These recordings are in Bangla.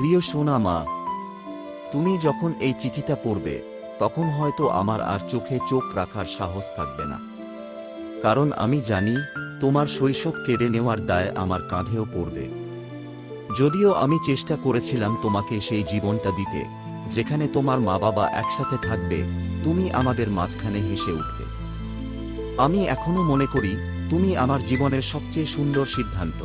প্রিয় সোনা মা, তুমি যখন এই চিঠিটা পড়বে তখন হয়তো আমার আর চোখে চোখ রাখার সাহস থাকবে না। কারণ আমি জানি তোমার শৈশব কেড়ে নেওয়ার দায় আমার কাঁধেও পড়বে। যদিও আমি চেষ্টা করেছিলাম তোমাকে সেই জীবনটা দিতে যেখানে তোমার মা বাবা একসাথে থাকবে, তুমি আমাদের মাঝখানে হেসে উঠবে। আমি এখনো মনে করি তুমি আমার জীবনের সবচেয়ে সুন্দর সিদ্ধান্ত।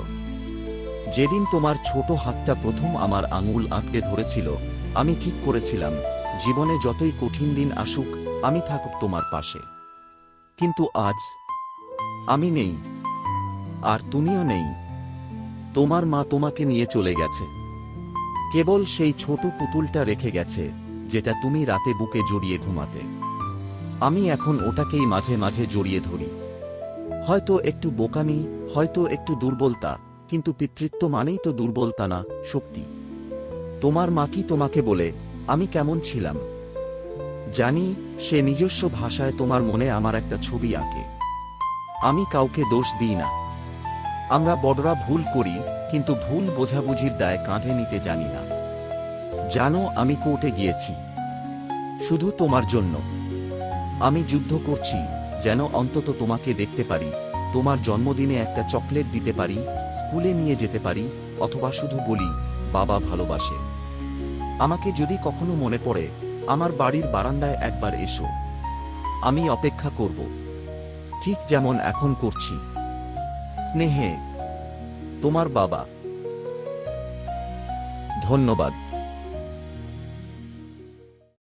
যেদিন তোমার ছোট হাতটা প্রথম আমার আঙুল আঁকড়ে ধরেছিল, আমি ঠিক করেছিলাম জীবনে যতই কঠিন দিন আসুক আমি থাকব তোমার পাশে। কিন্তু আজ আমি নেই, আর তুমিও নেই। তোমার মা তোমাকে নিয়ে চলে গেছে, কেবল সেই ছোট পুতুলটা রেখে গেছে যেটা তুমি রাতে বুকে জড়িয়ে ঘুমাতে। আমি এখন ওটাকেই মাঝে মাঝে জড়িয়ে ধরি। হয়তো একটু বোকামি, হয়তো একটু দুর্বলতা, কিন্তু পিতৃত্ব মানেই তো দুর্বলতা না, শক্তি। তোমার মা কি তোমাকে বলে আমি কেমন ছিলাম? জানি সে নিজস্ব ভাষায় তোমার মনে আমার একটা ছবি আঁকে। আমি কাউকে দোষ দিই না। আমরা বড়রা ভুল করি, কিন্তু ভুল বোঝাবুঝির দায় কাঁধে নিতে জানি না। জানো, আমি কোর্টে গিয়েছি শুধু তোমার জন্য। আমি যুদ্ধ করছি যেন অন্তত তোমাকে দেখতে পারি, তোমার জন্মদিনে একটা চকলেট দিতে পারি, স্কুলে নিয়ে যেতে পারি, অথবা শুধু বলি বাবা ভালোবাসে। আমাকে যদি কখনো মনে পড়ে আমার বাড়ির বারান্দায় একবার এসো। আমি অপেক্ষা করব, ঠিক যেমন এখন করছি। স্নেহে, তোমার বাবা। ধন্যবাদ।